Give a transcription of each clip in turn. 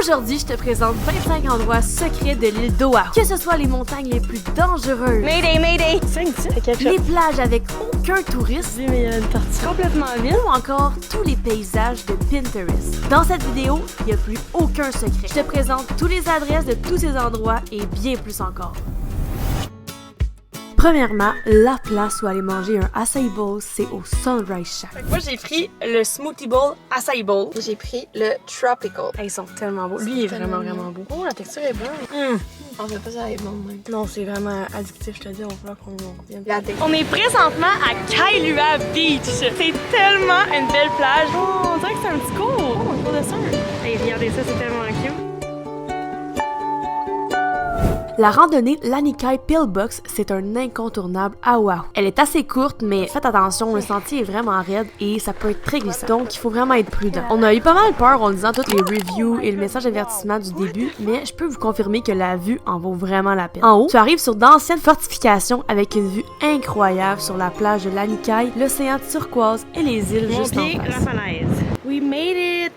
Aujourd'hui, je te présente 25 endroits secrets de l'île d'Oahu. Que ce soit les montagnes les plus dangereuses, Mayday, Mayday! les plages avec aucun touriste, Oui, mais il y a une partie complètement vide. ou encore tous les paysages de Pinterest. Dans cette vidéo, il n'y a plus aucun secret. Je te présente toutes les adresses de tous ces endroits et bien plus encore. Premièrement, la place où aller manger un acai bowl, c'est au Sunrise Shack. Moi, j'ai pris le Smoothie Bowl Acai Bowl. J'ai pris le Tropical. Ils sont tellement beaux. Lui, il est vraiment, vraiment beau. Oh, la texture est bonne. On fait pas ça avec mon même. Non, c'est vraiment addictif, je te dis. On va qu'on revienne. La texture. On est présentement à Kailua Beach. C'est tellement une belle plage. Oh, on dirait que c'est un petit cours. Oh, un cours de surf. Hey, regardez ça, c'est tellement cute. La randonnée Lanikai Pillbox, c'est un incontournable à Oahu. Elle est assez courte, mais faites attention, le sentier est vraiment raide et ça peut être très glissant, donc il faut vraiment être prudent. On a eu pas mal peur en lisant toutes les reviews et le message d'avertissement du début, mais je peux vous confirmer que la vue en vaut vraiment la peine. En haut, tu arrives sur d'anciennes fortifications avec une vue incroyable sur la plage de Lanikai, l'océan turquoise et les îles juste en la face. falaise. We made it!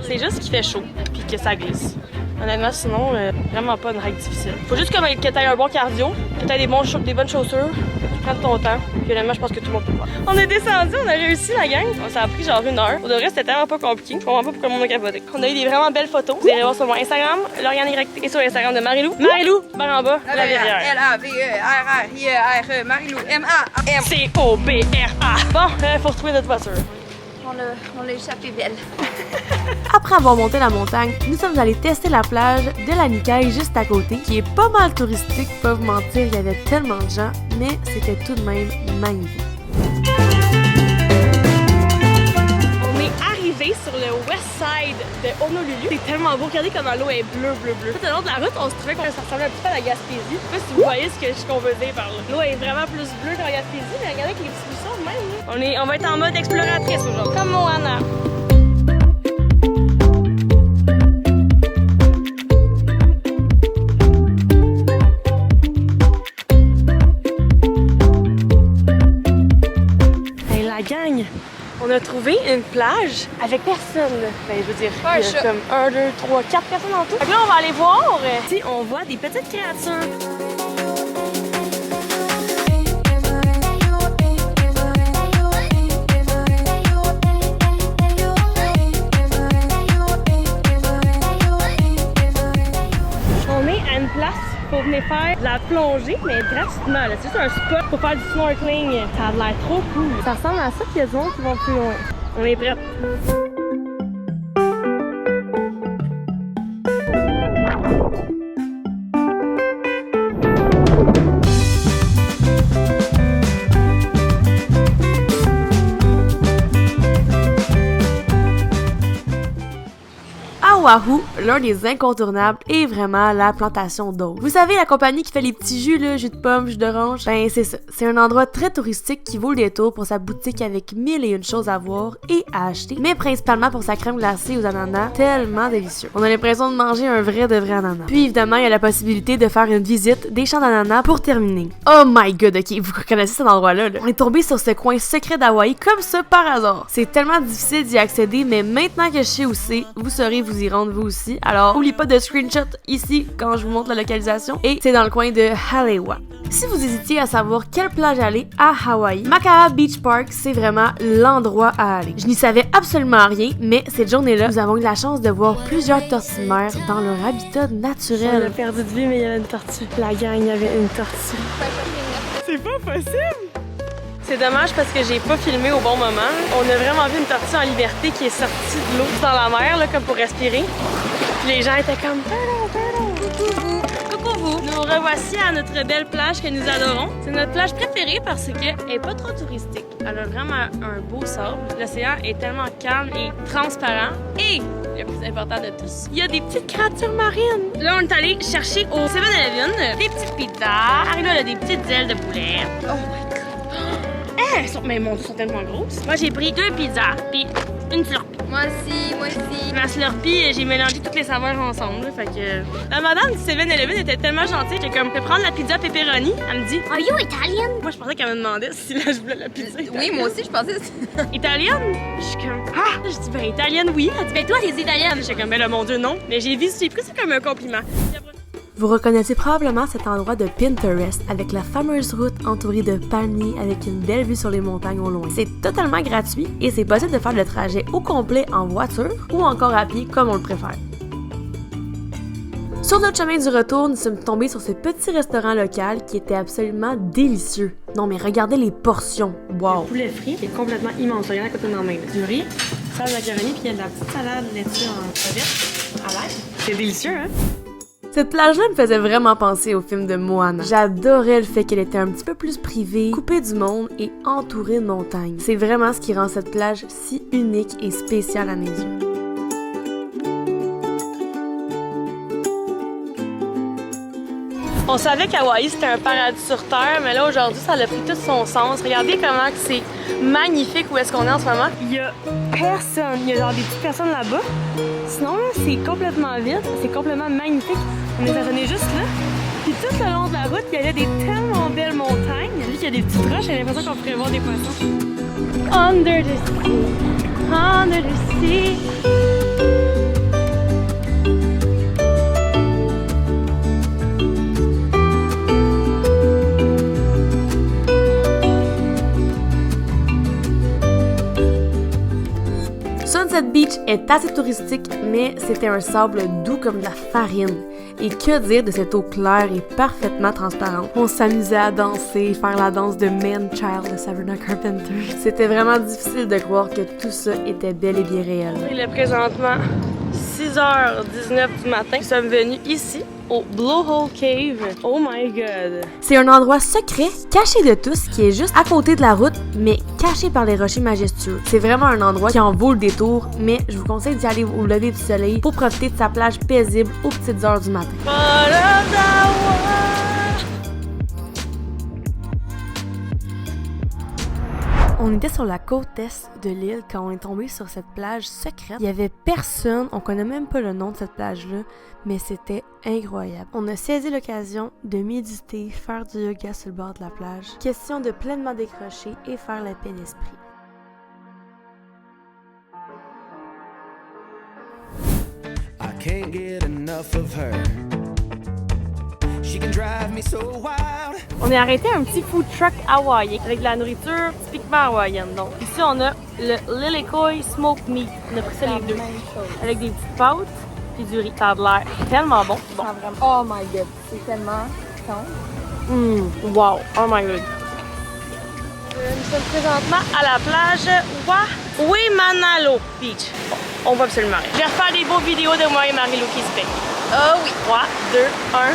C'est juste qu'il fait chaud puis que ça glisse. Honnêtement, sinon, vraiment pas une règle difficile. Faut juste que t'aies un bon cardio, que t'aies des bonnes chaussures, que tu prennes ton temps. Puis honnêtement, je pense que tout le monde peut le faire. On est descendu, on a réussi la gang. Ça a pris genre 1 heure. Au de vrai, c'était tellement pas compliqué. Je comprends pas pourquoi le monde a capoté. On a eu des vraiment belles photos. Vous allez voir sur mon Instagram, Lauriane Y, et sur l'Instagram de Marilou. Marilou, par en bas, la verrière. L-A-V-E-R-R-I-E-R-E, Marilou, M-A-M. C-O-B-R-A. Bon, faut retrouver notre voiture. On l'a échappé belle. Après avoir monté la montagne, nous sommes allés tester la plage de Lanikai juste à côté, qui est pas mal touristique, pas vous mentir, il y avait tellement de gens, mais c'était tout de même magnifique. On est arrivé sur le west side de Honolulu. C'est tellement beau. Regardez comment l'eau est bleue. Tout le long de la route, on se trouvait que ça ressemblait un petit peu à la Gaspésie. Je sais pas si vous voyez ce qu'on veut dire par là. L'eau est vraiment plus bleue qu'en Gaspésie, mais regardez avec les petits buissons de même. Là. On va être en mode exploratrice aujourd'hui. Comme Moana. Gang, on a trouvé une plage avec personne. Ben, je veux dire, il y a comme 1, 2, 3, 4 personnes en tout. Donc là, on va aller voir si on voit des petites créatures. On est à une place pour venir faire de la plongée, mais gratuitement. C'est juste un spot pour faire du snorkeling. Ça a l'air trop cool. Ça ressemble à ça qu'il y a des gens qui vont plus loin. On est prêts. Oahu, l'un des incontournables est vraiment la plantation d'eau. Vous savez, la compagnie qui fait les petits jus, là, jus de pomme, jus d'orange, ben c'est ça. C'est un endroit très touristique qui vaut le détour pour sa boutique avec 1001 choses à voir et à acheter, mais principalement pour sa crème glacée aux ananas, tellement délicieux. On a l'impression de manger un vrai de vrai ananas. Puis évidemment, il y a la possibilité de faire une visite des champs d'ananas pour terminer. Oh my god, ok, vous connaissez cet endroit-là, là. On est tombé sur ce coin secret d'Hawaï comme ça par hasard. C'est tellement difficile d'y accéder, mais maintenant que je sais où c'est, vous saurez vous y rendre vous aussi. Alors, n'oubliez pas de screenshot ici quand je vous montre la localisation. Et c'est dans le coin de Halewa. Si vous hésitiez à savoir quelle plage aller à Hawaï, Makaha Beach Park, c'est vraiment l'endroit à aller. Je n'y savais absolument rien, mais cette journée-là, nous avons eu la chance de voir plusieurs tortues de mer dans leur habitat On a naturel. perdu de vue, mais il y avait une tortue. La gang, il y avait une tortue. C'est pas possible! C'est dommage parce que j'ai pas filmé au bon moment. On a vraiment vu une tortue en liberté qui est sortie de l'eau dans la mer, là, comme pour respirer. Puis les gens étaient comme coucou vous! Nous revoici à notre belle plage que nous adorons. C'est notre plage préférée parce qu'elle est pas trop touristique. Elle a vraiment un beau sable. L'océan est tellement calme et transparent. Et le plus important de tous, il y a des petites créatures marines. Là, on est allé chercher au 7-Eleven des petites pizzas. Là, elle a des petites ailes de poulet. Oh my god! Mais mon Dieu, sont tellement grosses. Moi, j'ai pris 2 pizzas, puis une slurpée. Moi aussi, moi aussi. Ma Slurpee, j'ai mélangé toutes les saveurs ensemble. Là, fait que... La madame du 7-Eleven était tellement gentille. J'étais comme, je peux prendre la pizza pepperoni? Elle me dit, Are you Italian? Moi, je pensais qu'elle me demandait si là, je voulais la pizza italienne. Oui, moi aussi, je pensais. Italienne? Je suis comme, ah! Je dis, ben, italienne, oui. Elle dit, ben, toi, t'es italienne. J'étais comme, ben, là, mon Dieu, non. Mais j'ai pris ça comme un compliment. Vous reconnaissez probablement cet endroit de Pinterest avec la fameuse route entourée de palmiers avec une belle vue sur les montagnes au loin. C'est totalement gratuit et c'est possible de faire le trajet au complet en voiture ou encore à pied comme on le préfère. Sur notre chemin du retour, nous sommes tombés sur ce petit restaurant local qui était absolument délicieux. Non mais regardez les portions, wow! Le poulet frit est complètement immense. Regardez à côté de ma main. Du riz, salade de macaroni, puis il y a de la petite salade laitue en crevette à l'ail. C'est délicieux, hein? Cette plage-là me faisait vraiment penser au film de Moana. J'adorais le fait qu'elle était un petit peu plus privée, coupée du monde et entourée de montagnes. C'est vraiment ce qui rend cette plage si unique et spéciale à mes yeux. On savait qu'Hawaï c'était un paradis sur terre, mais là aujourd'hui ça a pris tout son sens. Regardez comment c'est magnifique où est-ce qu'on est en ce moment. Il y a personne, il y a genre des petites personnes là-bas. Sinon là, c'est complètement vide, c'est complètement magnifique. On est stationné juste là. Puis tout le long de la route, il y avait des tellement belles montagnes. Vu qu'il y a des petites roches, j'ai l'impression qu'on pourrait voir des poissons. Under the sea. Sunset Beach est assez touristique, mais c'était un sable doux comme de la farine. Et que dire de cette eau claire et parfaitement transparente. On s'amusait à danser, faire la danse de Man Child de Sabrina Carpenter. C'était vraiment difficile de croire que tout ça était bel et bien réel. Il est présentement 6h19 du matin. Nous sommes venus ici, au Blowhole Cave. Oh my god! C'est un endroit secret, caché de tous, qui est juste à côté de la route, mais caché par les rochers majestueux. C'est vraiment un endroit qui en vaut le détour, mais je vous conseille d'y aller au lever du soleil pour profiter de sa plage paisible aux petites heures du matin. On était sur la côte est de l'île quand on est tombé sur cette plage secrète. Il y avait personne, on connaît même pas le nom de cette plage-là, mais c'était incroyable. On a saisi l'occasion de méditer, faire du yoga sur le bord de la plage. Question de pleinement décrocher et faire la paix d'esprit. I can't get enough of her. She can drive me so wild. On est arrêté à un petit food truck hawaïen avec de la nourriture typiquement hawaïenne. Donc ici on a le Lilikoi Smoked Meat. On a pris ça les deux. Avec des petites pâtes puis du riz. Ça a l'air tellement bon. Bon. Oh my god, c'est tellement tendre. Wow, oh my god. Nous sommes présentement à la plage Waimanalo Beach. Bon, on va absolument rien. Je vais refaire des beaux vidéos de moi et Marie-Lou qui se baigne. Oh oui. 3, 2, 1.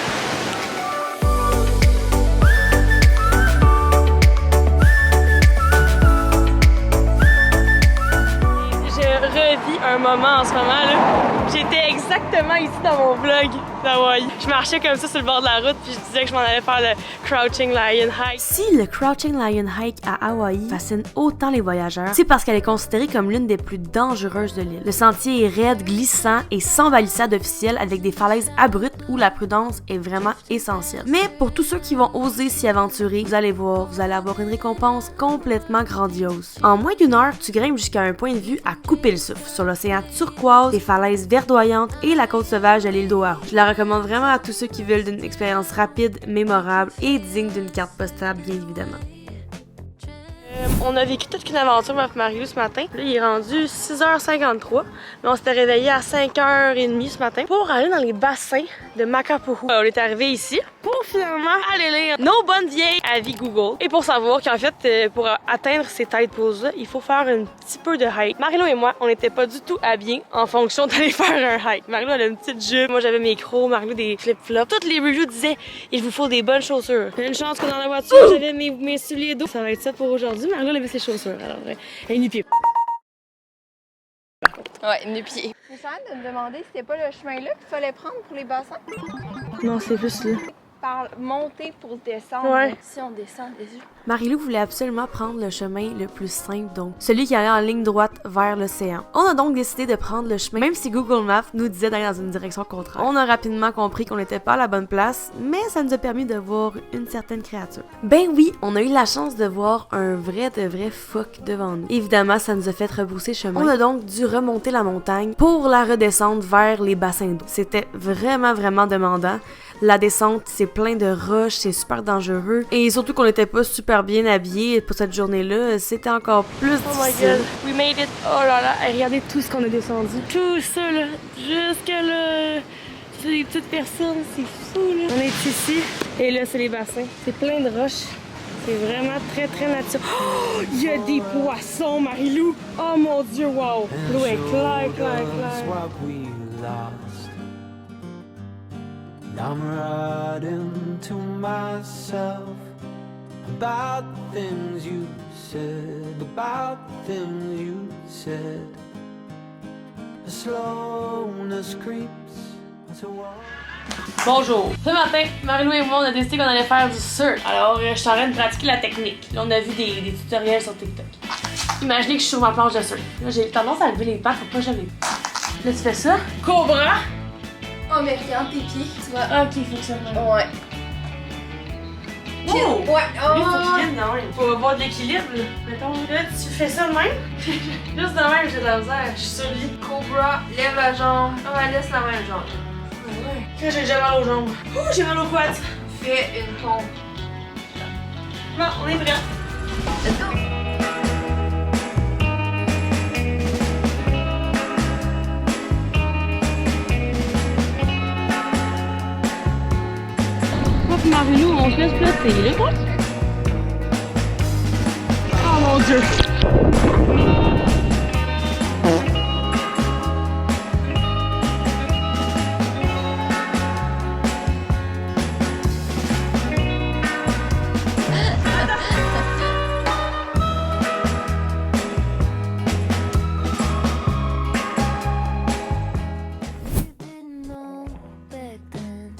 Revis un moment en ce moment là. J'étais exactement ici dans mon vlog d'Hawaï. Je marchais comme ça sur le bord de la route puis je disais que je m'en allais faire le Crouching Lion Hike. Si le Crouching Lion Hike à Hawaï fascine autant les voyageurs, c'est parce qu'elle est considérée comme l'une des plus dangereuses de l'île. Le sentier est raide, glissant et sans balissade officielle avec des falaises abruptes où la prudence est vraiment essentielle. Mais pour tous ceux qui vont oser s'y aventurer, vous allez voir, vous allez avoir une récompense complètement grandiose. En moins d'une heure, tu grimpes jusqu'à un point de vue à couper le souffle sur l'océan turquoise, des falaises verdoyantes et la côte sauvage de l'île d'Oahu. Je la recommande vraiment à tous ceux qui veulent d'une expérience rapide, mémorable et digne d'une carte postale, bien évidemment. On a vécu toute une aventure, ma Marie-Lou, ce matin. Là, il est rendu 6h53, mais on s'était réveillé à 5h30 ce matin pour aller dans les bassins de Makapu'u. On est arrivé ici pour finalement aller lire nos bonnes vieilles avis Google et pour savoir qu'en fait, pour atteindre ces tide pools-là, il faut faire un petit peu de hike. Marie-Lou et moi, on n'était pas du tout habillés en fonction d'aller faire un hike. Marie-Lou, elle a une petite jupe, moi j'avais mes crocs, Marie-Lou des flip-flops. Toutes les reviews disaient il vous faut des bonnes chaussures. Une chance que dans la voiture, j'avais mes souliers d'eau. Ça va être ça pour aujourd'hui. Marie-Lou avait ses chaussures, alors elle est nu-pied. Ouais, nu-pied. J'essaie de me demander si c'était pas le chemin-là qu'il fallait prendre pour les bassins. Non, c'est plus là. Par monter pour descendre. Ouais. Si on descend déjà. Marie-Lou voulait absolument prendre le chemin le plus simple, donc celui qui allait en ligne droite vers l'océan. On a donc décidé de prendre le chemin, même si Google Maps nous disait d'aller dans une direction contraire. On a rapidement compris qu'on n'était pas à la bonne place, mais ça nous a permis de voir une certaine créature. Ben oui, on a eu la chance de voir un vrai de vrai phoque devant nous. Évidemment, ça nous a fait rebrousser chemin. On a donc dû remonter la montagne pour la redescendre vers les bassins d'eau. C'était vraiment demandant. La descente, c'est plein de roches, c'est super dangereux. Et surtout qu'on n'était pas super bien habillés pour cette journée-là, c'était encore plus difficile. Oh my god, we made it! Oh là là, hey, regardez tout ce qu'on a descendu. Tout ça là, jusque là. C'est des petites personnes, c'est fou là. On est ici, et là c'est les bassins. C'est plein de roches. C'est vraiment très naturel. Oh! Il y a des poissons, Marie-Lou! Oh mon dieu, wow! L'eau est claire. I'm writing to myself about the things you said, The slowness creeps as I walk. Bonjour! Ce matin, Marie-Lou et moi, on a décidé qu'on allait faire du surf. Alors, je suis en train de pratiquer la technique. Là, on a vu des tutoriels sur TikTok. Imaginez que je suis sur ma planche de surf. Là, j'ai tendance à lever les pattes, faut pas que je lève. Là, tu fais ça. Cobra! Oh, mais regarde tes pieds, tu vois. Ah, ok, il faut que ça va. Ouais. Oh! Ouais, Lui, faut qu'il vienne de même. Faut avoir de l'équilibre, là. Mettons. Là, tu fais ça de même. Juste de même, j'ai de la misère. Je suis sur lui. Cobra, lève la jambe. Ah, ouais, laisse la même jambe. Ouais. Là, j'ai déjà mal aux jambes. Ouh, j'ai mal aux quads. Fais une pompe. Bon, on est prêts. Let's go! Marie-Lou, on se laisse flotter, là, quoi? Oh mon dieu!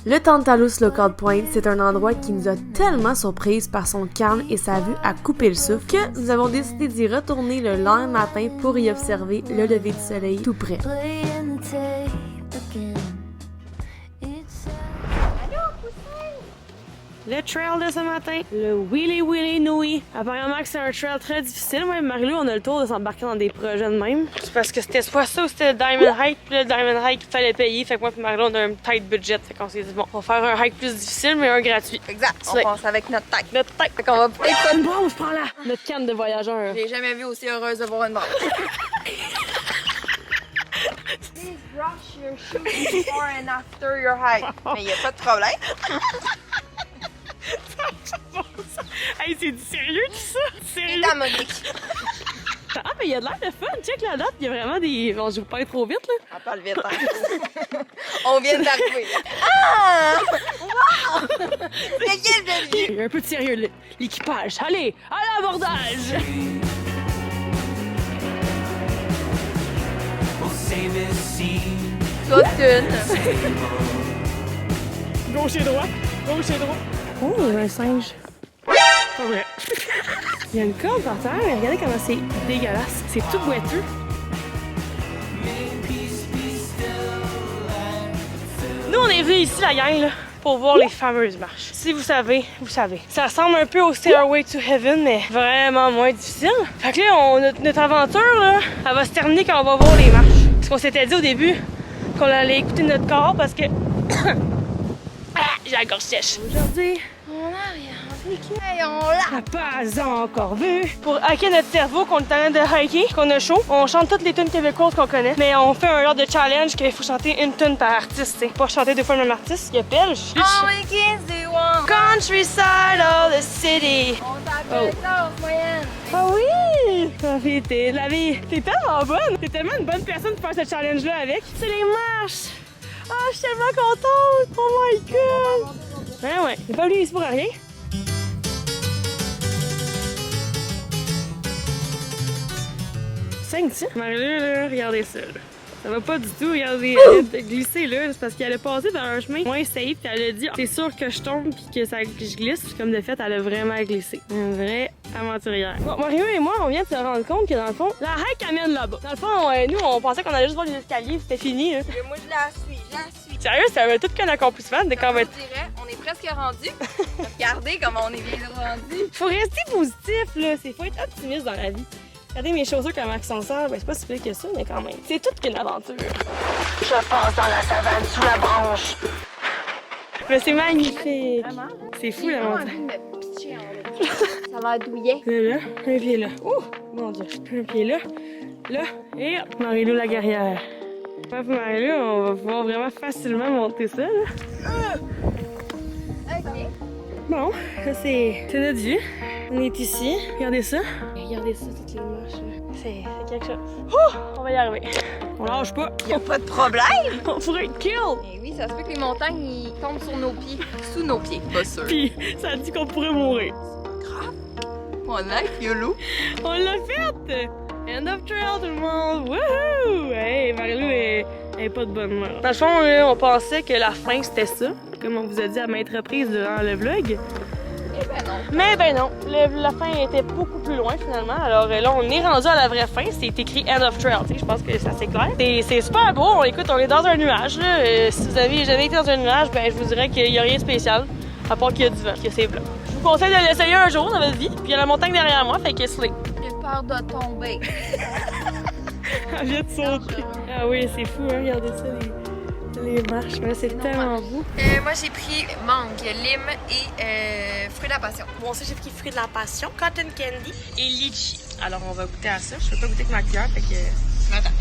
Le Tantalus Lookout Point, c'est un endroit qui nous a tellement surprises par son calme et sa vue à couper le souffle que nous avons décidé d'y retourner le lendemain matin pour y observer le lever du soleil tout près. Le trail de ce matin, le Willy Nui. Apparemment que c'est un trail très difficile. Même Marie-Lou, on a le tour de s'embarquer dans des projets de même. C'est parce que c'était soit ça ou c'était le Diamond Hike. Puis le Diamond Hike, il fallait payer. Fait que moi et Marie-Lou, on a un tight budget. Fait qu'on s'est dit, bon, on va faire un hike plus difficile, mais un gratuit. Exact, on pense avec notre tête. Notre tête. Fait qu'on va peut-être pas... Une bombe, je prends là. Notre canne de voyageur. J'ai jamais vu aussi heureuse de voir une bombe. Please brush your shoes before and after your hike. Mais y a pas de problème. Hey, c'est du sérieux tout ça? Sérieux? C'est à Monique. Ah, mais il y a de l'air de fun. Check la date, il y a vraiment des. Bon, je vous parle trop vite, là. On parle vite, hein. On vient d'arriver. Ah! Wow! C'est quel de vie? Il y a un peu de sérieux, l'équipage. Allez, à l'abordage! We'll save this scene. Toute une. Gauche et droite. Gauche et droite. Oh, il y a un singe. Pas vrai. Il y a une corde par terre, mais regardez comment c'est dégueulasse. C'est tout boiteux. Nous, on est venus ici, la gang, là, pour voir les fameuses marches. Si vous savez, vous savez. Ça ressemble un peu au Stairway to Heaven, mais vraiment moins difficile. Fait que là, notre aventure, là, elle va se terminer quand on va voir les marches. Parce qu'on s'était dit au début qu'on allait écouter notre corps parce que... j'ai la gorge sèche. Aujourd'hui, On arrive. Hey, on l'a. pas encore vu. Pour hacker notre cerveau qu'on est en train de hiker, qu'on a chaud, on chante toutes les tunes québécoises qu'on connaît, mais on fait un genre de challenge qu'il faut chanter une tune par artiste, t'sais. Pas chanter deux fois le même artiste. Il y a Belge. Only kids they want. Countryside of the city. On t'appelle ça en moyenne. Ah oui! Ah, puis t'es tellement bonne! T'es tellement une bonne personne pour faire ce challenge-là avec. C'est les marches! Ah, je suis tellement contente! Oh my god! Ben ouais, j'ai pas venu ici pour rien. Cinq, tiens! Marie-Lou, là, regardez ça, là. Ça va pas du tout, regardez, elle a glissé là, c'est parce qu'elle a passé dans un chemin moins safe, puis elle a dit c'est sûr que je tombe puis que je glisse, puis comme de fait, elle a vraiment glissé. Une vraie aventurière. Bon, Mario et moi, on vient de se rendre compte que dans le fond, la hike amène là-bas. Dans le fond, nous, on pensait qu'on allait juste voir les escaliers, puis c'était fini. Là. Moi, je la suis. Sérieux, c'est tout qu'un accomplissement de quand même. Je dirais, on est presque rendu. Regardez comment on est bien rendu. Faut rester positif, là. Faut être optimiste dans la vie. Regardez mes chaussures comment elles sont sœurs. Ben, c'est pas si pire que ça, mais quand même. C'est toute qu'une aventure. Je passe dans la savane sous la branche. Mais c'est magnifique. C'est fou, la montagne. Ça va douiller. Là, un pied là. Ouh, mon Dieu. Un pied là. Là, et hop, Marie-Lou la guerrière. Moi et Marie-Lou, on va pouvoir vraiment facilement monter ça, là. OK. Bon, ça c'est notre vue. On est ici. Regardez ça. Regardez ça, toutes les marches. Là. C'est quelque chose. Ouh, on va y arriver. On lâche pas. Y a pas de problème. On pourrait être kill. Eh oui, ça se peut que les montagnes ils tombent sur nos pieds. Sous nos pieds, pas sûr. Puis ça dit qu'on pourrait mourir. Grave. Mon life, YOLO. On l'a fait! End of trail tout le monde! Wouhou! Hey, Marie-Lou est pas de bonne humeur. Dans le fond, là, on pensait que la fin c'était ça, comme on vous a dit à maintes reprises durant le vlog. Eh ben non. Mais ben non, la fin était beaucoup plus loin finalement. Alors là, on est rendu à la vraie fin. C'est écrit End of Trail. Je pense que c'est assez clair. C'est super beau. Écoute, on est dans un nuage. Là. Si vous avez jamais été dans un nuage, ben je vous dirais qu'il n'y a rien de spécial, à part qu'il y a du vent, que c'est blanc. Je vous conseille de l'essayer un jour dans votre vie. Puis il y a la montagne derrière moi, fait que slay. J'ai peur de tomber. Elle vient de sauter. Ah oui, c'est fou, hein? Regardez ça, les marches. Mais c'est tellement beau. Moi, j'ai pris mangue, lime et fruit de la passion. Bon, ça, j'ai pris fruit de la passion, cotton candy et litchi. Alors, on va goûter à ça. Je peux pas goûter avec ma cuillère, fait que... Attends.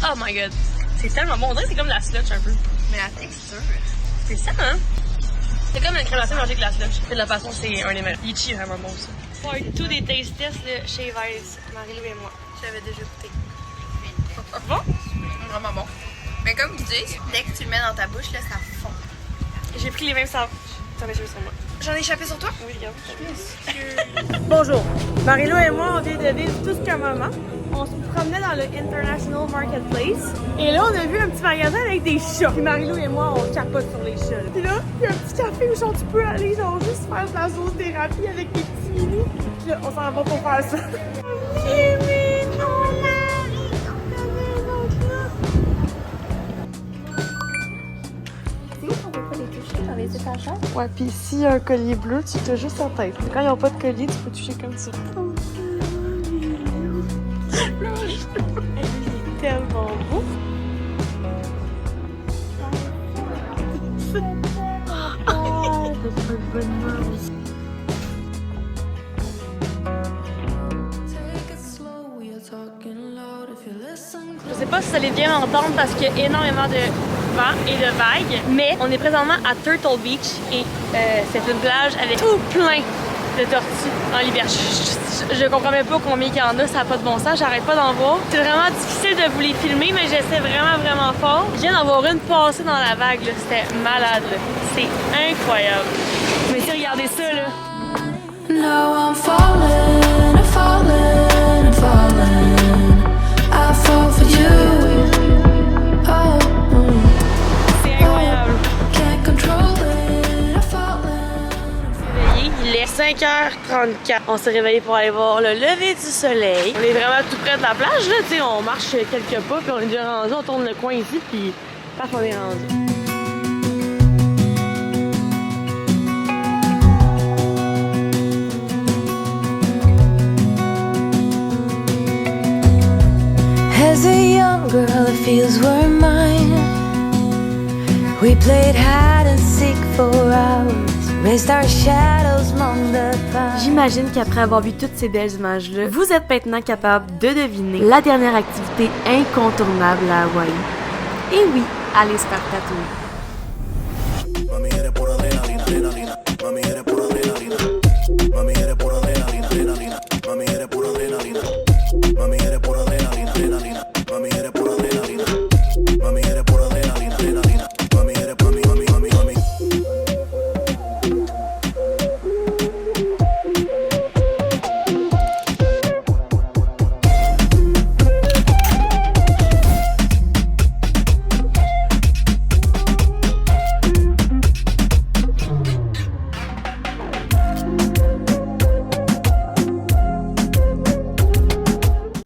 Oh my god. C'est tellement bon. On dirait que c'est comme de la sludge un peu. Mais la texture. C'est ça, hein? C'est comme une crème glacée mangée avec de la sludge. Fruit de la passion, c'est un des meilleurs. Litchi est vraiment bon, ça. Part 2 des taste tests de chez Vice, Marie-Lou et moi. J'avais déjà goûté. Bon? Vraiment bon. Mais comme tu dis, dès que tu le mets dans ta bouche, là, ça fond. J'ai pris les mêmes saveurs. T'en as sur moi. J'en ai échappé sur toi? Oui, regarde. Bonjour. Marie-Lou et moi, on vient de vivre tout ce qu'un moment. On se promenait dans le International Marketplace. Et là, on a vu un petit magasin avec des chats. Puis Marie-Lou et moi, on capote sur les chats. Puis là, il y a un petit café où genre, tu peux aller genre juste faire de la sauce thérapie avec des petits minis. Puis là, on s'en va pour faire ça. Ouais, pis s'il y a un collier bleu, tu touches juste en tête. Quand ils n'ont pas de collier, tu peux toucher comme ça. C'est tellement beau. Je sais pas si vous allez bien m'entendre parce qu'il y a énormément de vent et de vagues, mais on est présentement à Turtle Beach et c'est une plage avec tout plein de tortues en l'hiver. Je comprends même pas combien il y en a, ça n'a pas de bon sens, j'arrête pas d'en voir. C'est vraiment difficile de vous les filmer, mais j'essaie vraiment fort. Je viens d'en voir une passer dans la vague, c'était malade, c'est incroyable. Mais si, regardez ça là. Now I'm falling, I'm falling, I'm falling. I fall for you. Oh, c'est incroyable. Can't control it. I'm falling. Il est 5h34. On s'est réveillé pour aller voir le lever du soleil. On est vraiment tout près de la plage, là. Tu sais, on marche quelques pas, puis on est déjà rendu. On tourne le coin ici, puis paf, on est rendu. As a young girl, the fields were mine. We played hide and seek for hours. Raised our shadows among the pines. J'imagine qu'après avoir vu toutes ces belles images-là, vous êtes maintenant capable de deviner la dernière activité incontournable à Hawaï. Et oui, aller se faire tatouer. Mami, eres pura adrenalina, adrenalina. Mami, eres pura adrenalina. Mami, eres pura adrenalina, adrenalina. Mami, eres pura adrenalina. Mami, eres pura adrenalina, adrenalina. Mami, eres pura